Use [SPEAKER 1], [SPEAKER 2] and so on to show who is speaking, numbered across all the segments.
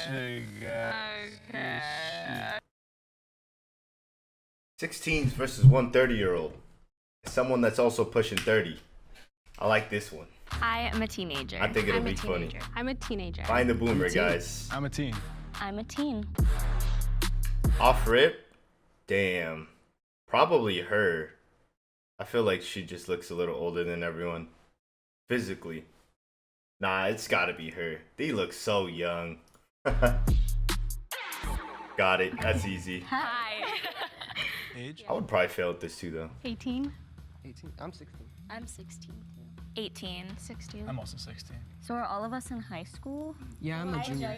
[SPEAKER 1] Okay.
[SPEAKER 2] 16s versus 130-year-old. Someone that's also pushing 30. I like this one.
[SPEAKER 3] I am a teenager.
[SPEAKER 2] I think it'll
[SPEAKER 4] I'm a
[SPEAKER 2] be funny.
[SPEAKER 4] teenager. I'm a teenager.
[SPEAKER 2] Find the boomer, guys.
[SPEAKER 5] I'm a teen.
[SPEAKER 3] I'm a teen.
[SPEAKER 2] Off rip? Damn. Probably her. I feel like she just looks a little older than everyone. Physically. Nah, it's gotta be her. They look so young. Got it. That's easy.
[SPEAKER 3] Hi.
[SPEAKER 5] Age?
[SPEAKER 2] I would probably fail at this too, though.
[SPEAKER 4] 18.
[SPEAKER 6] 18. I'm 16.
[SPEAKER 3] I'm 16. 18.
[SPEAKER 4] 16.
[SPEAKER 5] I'm also 16.
[SPEAKER 3] So are all of us in high school?
[SPEAKER 6] Yeah, I'm a junior.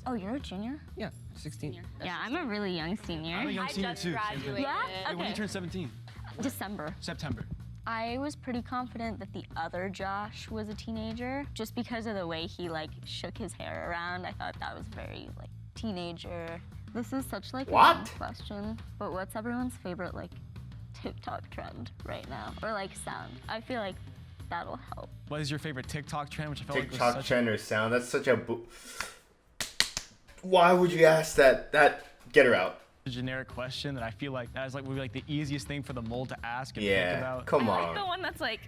[SPEAKER 3] Oh, you're a junior?
[SPEAKER 6] Yeah, 16.
[SPEAKER 3] Yeah, I'm a really young senior.
[SPEAKER 5] I'm a young senior too.
[SPEAKER 3] Yeah?
[SPEAKER 5] Hey, when
[SPEAKER 3] Okay.
[SPEAKER 5] you turn 17?
[SPEAKER 3] December.
[SPEAKER 5] September.
[SPEAKER 3] I was pretty confident that the other Josh was a teenager, just because of the way he like shook his hair around. I thought that was very like teenager. This is such like a
[SPEAKER 2] What?
[SPEAKER 3] dumb question, but what's everyone's favorite like TikTok trend right now, or like sound? I feel like that'll help.
[SPEAKER 5] What is your favorite TikTok trend? Which I felt like
[SPEAKER 2] TikTok
[SPEAKER 5] was such
[SPEAKER 2] trend or sound. That's such a. Why would you ask that? Get her out.
[SPEAKER 5] a generic question that I feel like that is like would be like the easiest thing for the mole to ask and think
[SPEAKER 2] Yeah.
[SPEAKER 5] about.
[SPEAKER 2] Come
[SPEAKER 3] I like the
[SPEAKER 2] on.
[SPEAKER 3] one that's like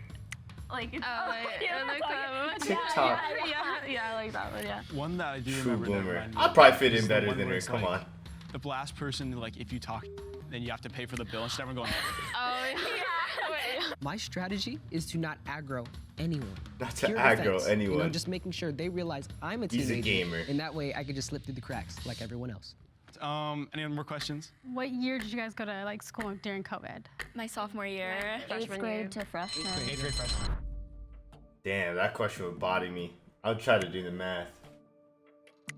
[SPEAKER 3] it's,
[SPEAKER 4] yeah,
[SPEAKER 3] that's
[SPEAKER 4] like
[SPEAKER 3] like-
[SPEAKER 2] TikTok.
[SPEAKER 4] Yeah, I like that one, yeah.
[SPEAKER 5] One that I do
[SPEAKER 2] True
[SPEAKER 5] remember. that
[SPEAKER 2] boomer.
[SPEAKER 5] reminded me
[SPEAKER 2] I'll
[SPEAKER 5] of
[SPEAKER 2] probably fit
[SPEAKER 5] is
[SPEAKER 2] in
[SPEAKER 5] the
[SPEAKER 2] better
[SPEAKER 5] one
[SPEAKER 2] than
[SPEAKER 5] where
[SPEAKER 2] her.
[SPEAKER 5] it's
[SPEAKER 2] Come
[SPEAKER 5] like
[SPEAKER 2] on.
[SPEAKER 5] The last person, like if you talk, then you have to pay for the bill instead of everyone going.
[SPEAKER 4] Oh, yeah.
[SPEAKER 6] My strategy is to not aggro anyone.
[SPEAKER 2] Not to
[SPEAKER 6] Pure
[SPEAKER 2] aggro
[SPEAKER 6] defense. You know,
[SPEAKER 2] anyone.
[SPEAKER 6] just making sure they realize I'm a
[SPEAKER 2] He's a
[SPEAKER 6] teenager.
[SPEAKER 2] gamer.
[SPEAKER 6] And that way I could just slip through the cracks like everyone else.
[SPEAKER 5] Any more questions?
[SPEAKER 4] What year did you guys go to like school during COVID?
[SPEAKER 3] My sophomore year,
[SPEAKER 4] Freshman
[SPEAKER 3] 8th grade
[SPEAKER 4] year.
[SPEAKER 3] to freshman.
[SPEAKER 5] 8th grade freshman.
[SPEAKER 2] Damn, that question would body me. I'll try to do the math.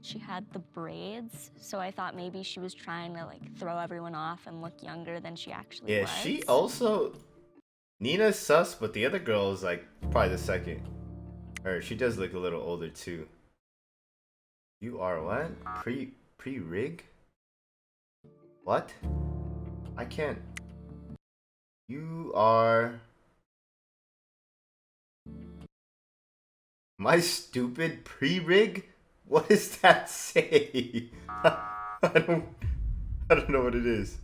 [SPEAKER 3] She had the braids, so I thought maybe she was trying to like throw everyone off and look younger than she actually
[SPEAKER 2] Yeah,
[SPEAKER 3] was.
[SPEAKER 2] she also. Nina's sus, but the other girl is like probably the second. Or she does look a little older too. You are what? Pre-rig? What? I can't. You are. My stupid pre-rig? What does that say? I don't know what it is.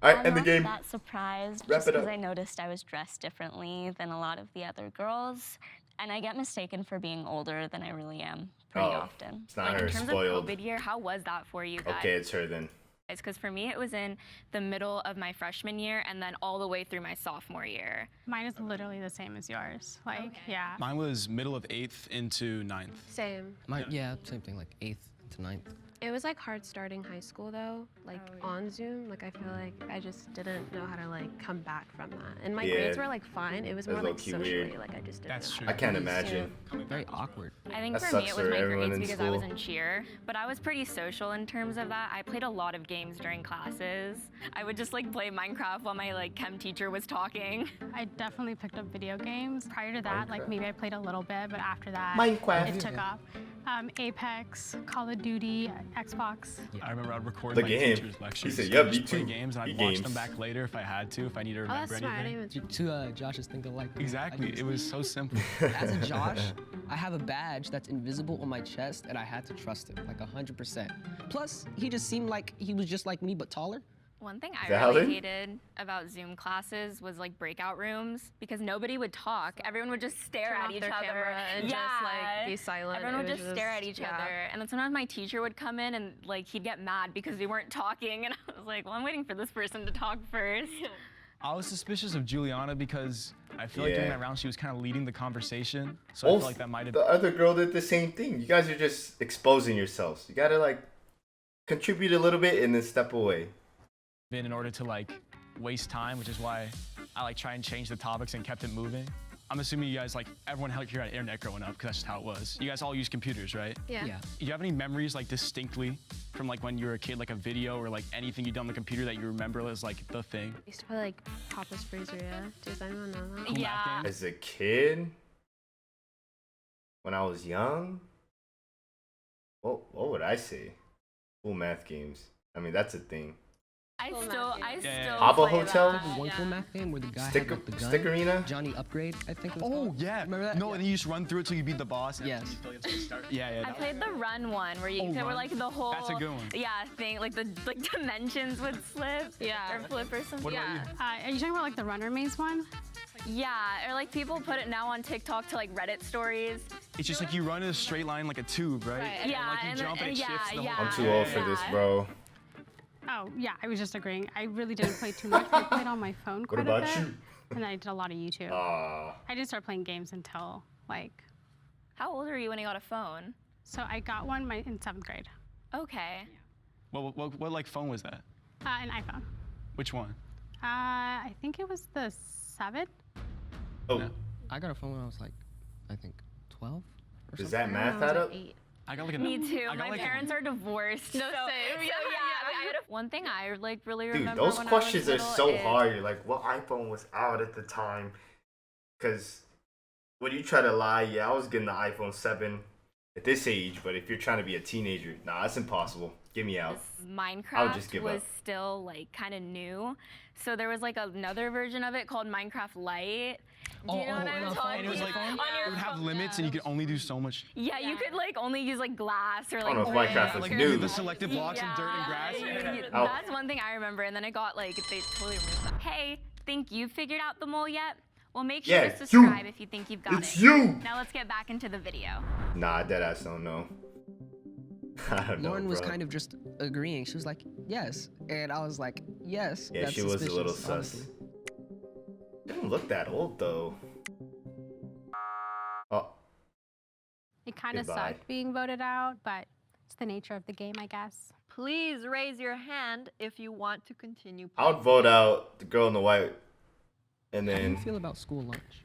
[SPEAKER 2] Alright,
[SPEAKER 3] I'm
[SPEAKER 2] end the
[SPEAKER 3] not
[SPEAKER 2] game.
[SPEAKER 3] that surprised
[SPEAKER 2] Wrap
[SPEAKER 3] just
[SPEAKER 2] it
[SPEAKER 3] because
[SPEAKER 2] up.
[SPEAKER 3] I noticed I was dressed differently than a lot of the other girls, and I get mistaken for being older than I really am pretty
[SPEAKER 2] Oh,
[SPEAKER 3] often.
[SPEAKER 2] it's not
[SPEAKER 3] Like,
[SPEAKER 2] her,
[SPEAKER 3] in terms
[SPEAKER 2] spoiled.
[SPEAKER 3] of COVID year, how was that for you guys?
[SPEAKER 2] Okay, it's her then.
[SPEAKER 3] Because for me, it was in the middle of my freshman year and then all the way through my sophomore year.
[SPEAKER 4] Mine is literally the same as yours. Like, yeah.
[SPEAKER 5] Mine was middle of 8th into 9th.
[SPEAKER 7] Same.
[SPEAKER 6] Yeah, same thing, like 8th to 9th.
[SPEAKER 7] It was like hard starting high school though, like on Zoom. Like I feel like I just didn't know how to like come back from that. And my
[SPEAKER 2] Yeah.
[SPEAKER 7] grades were like fine. It was
[SPEAKER 2] That's
[SPEAKER 7] more like
[SPEAKER 2] low-key
[SPEAKER 7] socially,
[SPEAKER 2] weird.
[SPEAKER 7] like I just didn't
[SPEAKER 5] That's
[SPEAKER 7] know.
[SPEAKER 5] true.
[SPEAKER 2] I can't imagine.
[SPEAKER 6] Very awkward.
[SPEAKER 3] I think
[SPEAKER 2] That
[SPEAKER 3] for me,
[SPEAKER 2] sucks
[SPEAKER 3] it was
[SPEAKER 2] for
[SPEAKER 3] my
[SPEAKER 2] everyone
[SPEAKER 3] grades
[SPEAKER 2] in
[SPEAKER 3] because I was
[SPEAKER 2] school.
[SPEAKER 3] in cheer, but I was pretty social in terms of that. I played a lot of games during classes. I would just like play Minecraft while my like chem teacher was talking.
[SPEAKER 4] I definitely picked up video games. Prior to that, like maybe I played a little bit, but after that,
[SPEAKER 2] Minecraft.
[SPEAKER 4] it took off. Apex, Call of Duty, Xbox.
[SPEAKER 5] I remember I'd record
[SPEAKER 2] Look
[SPEAKER 5] my
[SPEAKER 2] at him.
[SPEAKER 5] teacher's lectures.
[SPEAKER 2] He said, "Yup,
[SPEAKER 5] and
[SPEAKER 2] me
[SPEAKER 5] just play
[SPEAKER 2] too.
[SPEAKER 5] games, and
[SPEAKER 2] He
[SPEAKER 5] I'd watch
[SPEAKER 2] games."
[SPEAKER 5] them back later if I had to, if I needed to
[SPEAKER 7] Oh,
[SPEAKER 5] remember
[SPEAKER 7] that's smart. I
[SPEAKER 5] anything.
[SPEAKER 7] didn't even.
[SPEAKER 6] Two Josh's think alike.
[SPEAKER 5] Exactly. It was so simple.
[SPEAKER 6] As a Josh, I have a badge that's invisible on my chest, and I had to trust him, like 100%. Plus, he just seemed like he was just like me, but taller.
[SPEAKER 3] One thing I
[SPEAKER 2] Valid.
[SPEAKER 3] really hated about Zoom classes was like breakout rooms because nobody would talk. Everyone would just stare
[SPEAKER 7] Turn
[SPEAKER 3] at
[SPEAKER 7] off
[SPEAKER 3] each
[SPEAKER 7] their
[SPEAKER 3] other
[SPEAKER 7] camera and just like be silent.
[SPEAKER 3] Everyone would
[SPEAKER 7] It was
[SPEAKER 3] just stare at each
[SPEAKER 7] yeah.
[SPEAKER 3] other. And then sometimes my teacher would come in and like he'd get mad because we weren't talking. And I was like, well, I'm waiting for this person to talk first.
[SPEAKER 5] I was suspicious of Juliana because I feel like during
[SPEAKER 2] Yeah.
[SPEAKER 5] that round she was kind of leading the conversation. So I
[SPEAKER 2] Also,
[SPEAKER 5] feel like that might have
[SPEAKER 2] the other girl did the same thing. You guys are just exposing yourselves. You gotta like contribute a little bit and then step away.
[SPEAKER 5] been in order to like waste time, which is why I like try and change the topics and kept it moving. I'm assuming you guys like everyone here had internet growing up because that's just how it was. You guys all use computers, right?
[SPEAKER 7] Yeah.
[SPEAKER 6] Yeah.
[SPEAKER 5] Do you have any memories like distinctly from like when you were a kid, like a video or like anything you done on the computer that you remember as like the thing?
[SPEAKER 7] I used to play like Papa's Freezer. Yeah. Does anyone know that?
[SPEAKER 5] Cool math
[SPEAKER 3] Yeah.
[SPEAKER 5] game?
[SPEAKER 2] As a kid, when I was young, what would I say? Cool math games. I mean, that's a thing.
[SPEAKER 3] I
[SPEAKER 7] Full
[SPEAKER 3] still,
[SPEAKER 7] Mac
[SPEAKER 3] I
[SPEAKER 7] game.
[SPEAKER 3] still
[SPEAKER 2] Habbo
[SPEAKER 3] play
[SPEAKER 2] Hotel?
[SPEAKER 3] that.
[SPEAKER 6] One full map game where the guy
[SPEAKER 2] Sticker,
[SPEAKER 6] had like the gun.
[SPEAKER 2] Stickerina?
[SPEAKER 6] Johnny Upgrade, I think. It was
[SPEAKER 5] Oh
[SPEAKER 6] called.
[SPEAKER 5] yeah.
[SPEAKER 6] Remember that?
[SPEAKER 5] No, and then you just run through it till you beat the boss. and
[SPEAKER 6] Yes.
[SPEAKER 5] you feel like it's gonna start. Yeah.
[SPEAKER 3] I played the run one where you
[SPEAKER 5] Oh,
[SPEAKER 3] where
[SPEAKER 5] Run?
[SPEAKER 3] like the whole
[SPEAKER 5] That's a good one.
[SPEAKER 3] yeah thing like the dimensions would slip or flip or something.
[SPEAKER 5] What about you?
[SPEAKER 4] Are you talking about like the runner maze one?
[SPEAKER 3] Yeah, or like people put it now on TikTok to like Reddit stories.
[SPEAKER 5] It's just like you run in a straight line like a tube, right?
[SPEAKER 7] Right.
[SPEAKER 5] And
[SPEAKER 3] Yeah,
[SPEAKER 5] like you
[SPEAKER 3] and
[SPEAKER 5] jump
[SPEAKER 3] then-
[SPEAKER 5] and it
[SPEAKER 3] yeah,
[SPEAKER 5] shifts the
[SPEAKER 3] yeah.
[SPEAKER 5] whole
[SPEAKER 2] I'm too old for this, bro.
[SPEAKER 4] Oh yeah, I was just agreeing. I really didn't play too much. I played on my phone
[SPEAKER 2] What
[SPEAKER 4] quite
[SPEAKER 2] about
[SPEAKER 4] a bit,
[SPEAKER 2] you?
[SPEAKER 4] and I did a lot of YouTube.
[SPEAKER 2] Ah,
[SPEAKER 4] I didn't start playing games until like,
[SPEAKER 3] How old are you when you got a phone?
[SPEAKER 4] so I got one in 7th grade,
[SPEAKER 3] Okay.
[SPEAKER 5] What like phone was that?
[SPEAKER 4] an iPhone.
[SPEAKER 5] Which one?
[SPEAKER 4] I think it was the 7.
[SPEAKER 2] oh,
[SPEAKER 6] I got a phone when I was like, I think 12 or
[SPEAKER 2] does
[SPEAKER 6] something.
[SPEAKER 2] that math add up?
[SPEAKER 5] I got like a.
[SPEAKER 3] Me too.
[SPEAKER 5] I got
[SPEAKER 3] My
[SPEAKER 5] like
[SPEAKER 3] parents are divorced.
[SPEAKER 7] No,
[SPEAKER 3] so,
[SPEAKER 7] same.
[SPEAKER 3] so yeah. One thing I like really
[SPEAKER 2] Dude,
[SPEAKER 3] remember
[SPEAKER 2] those
[SPEAKER 3] when
[SPEAKER 2] questions
[SPEAKER 3] I
[SPEAKER 2] are
[SPEAKER 3] was
[SPEAKER 2] so
[SPEAKER 3] little is-
[SPEAKER 2] hard. You're like, what iPhone was out at the time? Because when you try to lie, yeah, I was getting the iPhone 7 at this age, but if you're trying to be a teenager, nah, that's impossible. Get me out.
[SPEAKER 3] Minecraft
[SPEAKER 2] just give
[SPEAKER 3] was
[SPEAKER 2] up.
[SPEAKER 3] still like kind of new, so there was like another version of it called Minecraft Lite. Do you know what I'm talking
[SPEAKER 5] And it was like
[SPEAKER 3] about?
[SPEAKER 5] it would have limits and you could only do so much.
[SPEAKER 3] Yeah, you could like only use like glass or
[SPEAKER 2] I
[SPEAKER 3] like.
[SPEAKER 2] don't know if
[SPEAKER 3] wood.
[SPEAKER 2] Minecraft was
[SPEAKER 5] Like
[SPEAKER 2] new.
[SPEAKER 5] the selective blocks and dirt and grass.
[SPEAKER 2] Oh.
[SPEAKER 3] That's one thing I remember, and then it got like they totally removed that. Hey, think you've figured out the mole yet? Well, make sure
[SPEAKER 2] Yeah,
[SPEAKER 3] to subscribe if you think you've got
[SPEAKER 2] It's
[SPEAKER 3] it.
[SPEAKER 2] you!
[SPEAKER 3] Now let's get back into the video.
[SPEAKER 2] Nah, deadass don't know. I don't know,
[SPEAKER 6] Lauren was
[SPEAKER 2] bro.
[SPEAKER 6] kind of just agreeing. She was like, yes. And I was like, yes.
[SPEAKER 2] Yeah,
[SPEAKER 6] that's
[SPEAKER 2] she was a little
[SPEAKER 6] suspicious,
[SPEAKER 2] sus.
[SPEAKER 6] honestly.
[SPEAKER 2] Didn't look that old though. Oh,
[SPEAKER 4] It kind of
[SPEAKER 2] Goodbye.
[SPEAKER 4] sucked being voted out, but it's the nature of the game, I guess.
[SPEAKER 1] Please raise your hand if you want to continue
[SPEAKER 2] I would vote out the girl in the white, and
[SPEAKER 6] How do you
[SPEAKER 2] then
[SPEAKER 6] feel about school lunch?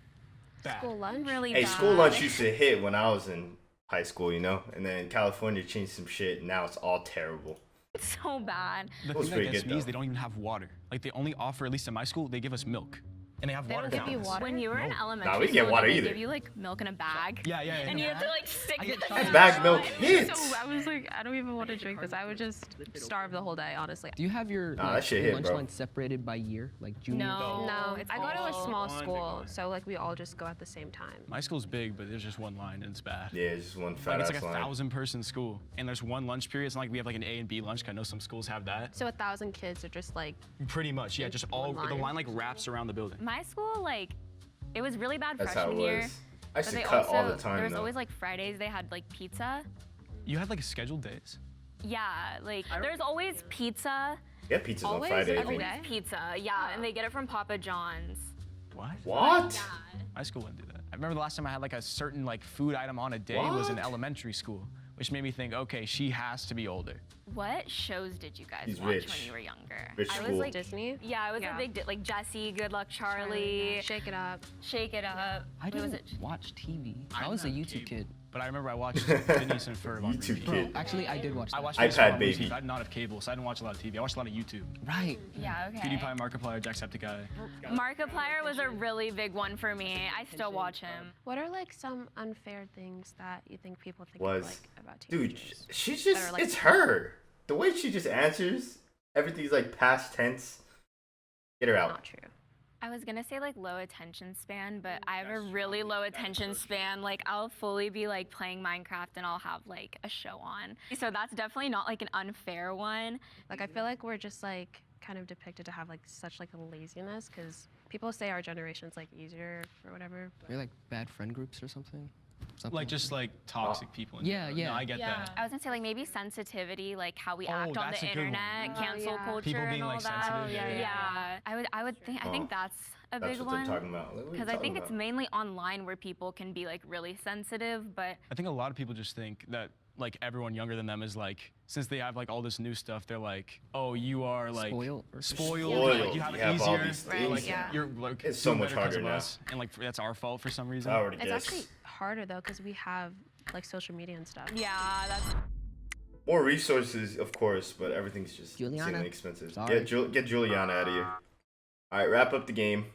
[SPEAKER 7] School lunch.
[SPEAKER 3] Really
[SPEAKER 2] hey,
[SPEAKER 3] bad.
[SPEAKER 2] school lunch used to hit when I was in high school, you know, and then California changed some shit, and now it's all terrible.
[SPEAKER 3] It's so bad.
[SPEAKER 5] The
[SPEAKER 2] was
[SPEAKER 5] thing that
[SPEAKER 2] pretty
[SPEAKER 5] gets
[SPEAKER 2] good,
[SPEAKER 5] me is
[SPEAKER 2] though.
[SPEAKER 5] they don't even have water. Like they only offer, at least in my school, they give us milk, and they have
[SPEAKER 7] They
[SPEAKER 5] water
[SPEAKER 7] don't give you
[SPEAKER 5] fountains.
[SPEAKER 7] water?
[SPEAKER 3] When you were in
[SPEAKER 5] No.
[SPEAKER 3] elementary
[SPEAKER 2] we didn't get
[SPEAKER 3] school,
[SPEAKER 2] water
[SPEAKER 3] did they
[SPEAKER 2] either.
[SPEAKER 3] give you like milk in a bag?
[SPEAKER 5] Yeah.
[SPEAKER 3] And you have to like stick
[SPEAKER 6] I get
[SPEAKER 3] the
[SPEAKER 6] shots.
[SPEAKER 2] Bag milk
[SPEAKER 7] So
[SPEAKER 2] hits.
[SPEAKER 7] I was like, I don't even want to drink this. I would just starve the whole day, honestly.
[SPEAKER 6] Do you have your
[SPEAKER 2] Nah,
[SPEAKER 6] like,
[SPEAKER 2] that shit
[SPEAKER 6] school
[SPEAKER 2] hit,
[SPEAKER 6] lunch
[SPEAKER 2] bro.
[SPEAKER 6] line separated by year, like junior?
[SPEAKER 3] No,
[SPEAKER 7] No,
[SPEAKER 3] it's
[SPEAKER 7] I go to a
[SPEAKER 3] all
[SPEAKER 7] small
[SPEAKER 5] one big
[SPEAKER 7] school,
[SPEAKER 5] line.
[SPEAKER 7] so like we all just go at the same time.
[SPEAKER 5] My school's big, but there's just one line and it's bad.
[SPEAKER 2] Yeah, it's just one fat
[SPEAKER 5] Like it's
[SPEAKER 2] ass
[SPEAKER 5] like a
[SPEAKER 2] line.
[SPEAKER 5] 1,000-person school, and there's one lunch period. It's not like we have like an A and B lunch. 'Cause I know some schools have that.
[SPEAKER 7] So 1,000 kids are just like,
[SPEAKER 5] Pretty much, yeah. Just all
[SPEAKER 7] One
[SPEAKER 5] the
[SPEAKER 7] line.
[SPEAKER 5] line like wraps around the building.
[SPEAKER 3] My school, like, it was really bad
[SPEAKER 2] That's how it
[SPEAKER 3] freshman year.
[SPEAKER 2] was. I used
[SPEAKER 3] But
[SPEAKER 2] to
[SPEAKER 3] they
[SPEAKER 2] cut
[SPEAKER 3] also,
[SPEAKER 2] all the time
[SPEAKER 3] there was
[SPEAKER 2] though.
[SPEAKER 3] always like Fridays they had like pizza.
[SPEAKER 5] You had like scheduled days.
[SPEAKER 3] Yeah, like there's always pizza.
[SPEAKER 2] Yeah, pizza's on
[SPEAKER 7] Always,
[SPEAKER 2] Friday. I
[SPEAKER 7] every
[SPEAKER 2] think.
[SPEAKER 7] day?
[SPEAKER 3] Pizza, yeah, and they get it from Papa John's.
[SPEAKER 5] What?
[SPEAKER 2] What?
[SPEAKER 5] My school wouldn't do that. I remember the last time I had like a certain like food item on a day was in
[SPEAKER 2] What?
[SPEAKER 5] elementary school, which made me think, okay, she has to be older.
[SPEAKER 3] What shows did you guys
[SPEAKER 2] He's
[SPEAKER 3] watch
[SPEAKER 2] rich.
[SPEAKER 3] when you were younger?
[SPEAKER 2] Rich
[SPEAKER 3] I
[SPEAKER 2] school.
[SPEAKER 3] was like,
[SPEAKER 7] Disney.
[SPEAKER 3] yeah, I was
[SPEAKER 7] Yeah.
[SPEAKER 3] a big like Jesse, Good Luck Charlie,
[SPEAKER 7] Shake it up.
[SPEAKER 3] Shake It Up.
[SPEAKER 6] I
[SPEAKER 3] What was
[SPEAKER 6] didn't
[SPEAKER 3] it?
[SPEAKER 6] watch TV.
[SPEAKER 5] I
[SPEAKER 6] I was a
[SPEAKER 5] didn't have
[SPEAKER 6] YouTube
[SPEAKER 5] cable.
[SPEAKER 6] kid.
[SPEAKER 5] But I remember I watched Phineas and Ferb on
[SPEAKER 2] YouTube
[SPEAKER 5] repeat.
[SPEAKER 2] kid.
[SPEAKER 6] Actually, I did watch that.
[SPEAKER 5] I watched
[SPEAKER 2] iPad
[SPEAKER 5] Phineas and Ferb on
[SPEAKER 2] baby.
[SPEAKER 5] repeat. I did not have cable, so I didn't watch a lot of TV. I watched a lot of YouTube.
[SPEAKER 6] Right.
[SPEAKER 3] Yeah, okay.
[SPEAKER 5] PewDiePie, Markiplier, Jacksepticeye.
[SPEAKER 3] Markiplier was a really big one for me. I still watch him.
[SPEAKER 7] What are like some unfair things that you think people think
[SPEAKER 2] Was-
[SPEAKER 7] of, like about
[SPEAKER 2] Dude,
[SPEAKER 7] teenagers?
[SPEAKER 2] she's
[SPEAKER 7] That
[SPEAKER 2] just,
[SPEAKER 7] are, like-
[SPEAKER 2] it's her. The way she just answers, everything's like past tense. Get her out.
[SPEAKER 7] Not true.
[SPEAKER 3] I was gonna say like low attention span, but I have a really low attention span. Like I'll fully be like playing Minecraft and I'll have like a show on. So that's definitely not like an unfair one.
[SPEAKER 7] Like I feel like we're just like kind of depicted to have like such like a laziness because people say our generation's like easier or whatever.
[SPEAKER 6] Maybe like bad friend groups or something.
[SPEAKER 5] Like just like toxic people. in
[SPEAKER 6] Yeah,
[SPEAKER 5] general.
[SPEAKER 6] yeah.
[SPEAKER 5] No, I get that.
[SPEAKER 3] I was gonna say like maybe sensitivity, like how we act on
[SPEAKER 5] that's
[SPEAKER 3] the
[SPEAKER 5] a good one.
[SPEAKER 3] internet,
[SPEAKER 7] Oh,
[SPEAKER 3] cancel
[SPEAKER 7] yeah.
[SPEAKER 3] culture,
[SPEAKER 5] People being,
[SPEAKER 3] and all
[SPEAKER 5] like,
[SPEAKER 3] that.
[SPEAKER 5] sensitive, yeah.
[SPEAKER 3] Yeah, I would think. I think that's a
[SPEAKER 2] That's
[SPEAKER 3] big
[SPEAKER 2] what they're
[SPEAKER 3] one.
[SPEAKER 2] talking about. Like, what are you
[SPEAKER 3] Because I think
[SPEAKER 2] talking
[SPEAKER 3] it's
[SPEAKER 2] about?
[SPEAKER 3] mainly online where people can be like really sensitive, but
[SPEAKER 5] I think a lot of people just think that like everyone younger than them is like, since they have like all this new stuff, they're like, oh, you are like
[SPEAKER 6] Spoiled or
[SPEAKER 5] spoiled,
[SPEAKER 2] Spoiled.
[SPEAKER 5] like, you have
[SPEAKER 2] You
[SPEAKER 5] it
[SPEAKER 2] have all
[SPEAKER 5] easier,
[SPEAKER 2] these
[SPEAKER 5] or,
[SPEAKER 2] things.
[SPEAKER 5] like
[SPEAKER 7] Yeah.
[SPEAKER 5] you're like
[SPEAKER 2] It's so
[SPEAKER 5] doing
[SPEAKER 2] much
[SPEAKER 5] better 'cause
[SPEAKER 2] harder
[SPEAKER 5] of
[SPEAKER 2] now.
[SPEAKER 5] us, and like that's our fault for some reason.
[SPEAKER 2] I already
[SPEAKER 7] It's
[SPEAKER 2] guess.
[SPEAKER 7] actually harder though because we have like social media and stuff.
[SPEAKER 3] yeah, that's
[SPEAKER 2] More resources, of course, but everything's just
[SPEAKER 6] Juliana.
[SPEAKER 2] insanely expensive.
[SPEAKER 6] Sorry.
[SPEAKER 2] Get Juliana out of here. All right, wrap up the game.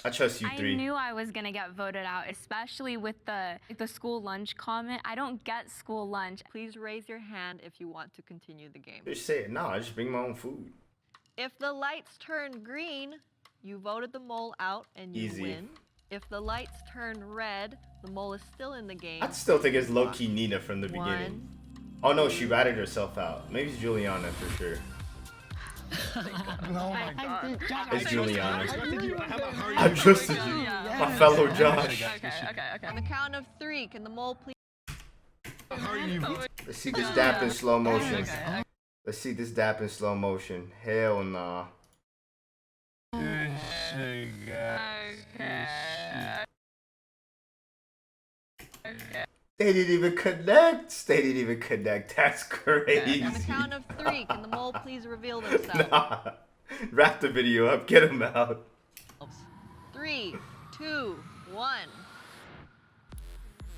[SPEAKER 2] I trust you
[SPEAKER 3] I
[SPEAKER 2] three.
[SPEAKER 3] knew I was gonna get voted out, especially with the school lunch comment. I don't get school lunch.
[SPEAKER 1] Please raise your hand if you want to continue the game.
[SPEAKER 2] Just say it. Nah, I just bring my own food.
[SPEAKER 1] If the lights turn green, you voted the mole out and you
[SPEAKER 2] Easy.
[SPEAKER 1] win. If the lights turn red, the mole is still in the game.
[SPEAKER 2] I'd still think it's low-key Nina from the beginning. Oh no, she ratted herself out. Maybe it's Juliana for sure.
[SPEAKER 5] Oh my god.
[SPEAKER 2] It's Juliana.
[SPEAKER 5] I
[SPEAKER 2] I trusted you, my fellow Josh.
[SPEAKER 1] On the count of 3, can the mole please?
[SPEAKER 2] Let's see this dap in slow motion. Let's see this dap in slow motion. Hell nah. They didn't even connect. They didn't even connect. That's crazy.
[SPEAKER 1] On the count of 3, can the mole please reveal themselves?
[SPEAKER 2] Nah. Wrap the video up. Get him out.
[SPEAKER 1] 3, 2, 1.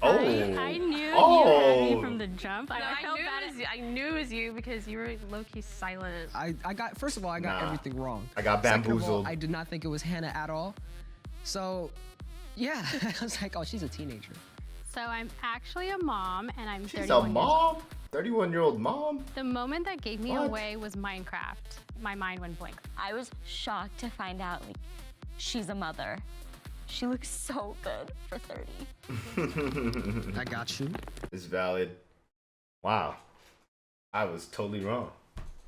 [SPEAKER 2] Oh.
[SPEAKER 4] I knew you had
[SPEAKER 2] Oh.
[SPEAKER 4] me from the jump. I felt bad.
[SPEAKER 7] I knew it was you because you were low-key silent.
[SPEAKER 6] I got, first of all, I got
[SPEAKER 2] Nah.
[SPEAKER 6] everything wrong.
[SPEAKER 2] I got
[SPEAKER 6] Second of all,
[SPEAKER 2] bamboozled.
[SPEAKER 6] I did not think it was Hannah at all. So, yeah, I was like, oh, she's a teenager.
[SPEAKER 4] So I'm actually a mom, and I'm
[SPEAKER 2] She's
[SPEAKER 4] 31
[SPEAKER 2] a
[SPEAKER 4] years
[SPEAKER 2] mom? 31-year-old mom?
[SPEAKER 4] The moment that gave me
[SPEAKER 2] What?
[SPEAKER 4] away was Minecraft. My mind went blank.
[SPEAKER 3] I was shocked to find out like she's a mother. She looks so good for 30.
[SPEAKER 6] I got you.
[SPEAKER 2] It's valid. Wow. I was totally wrong.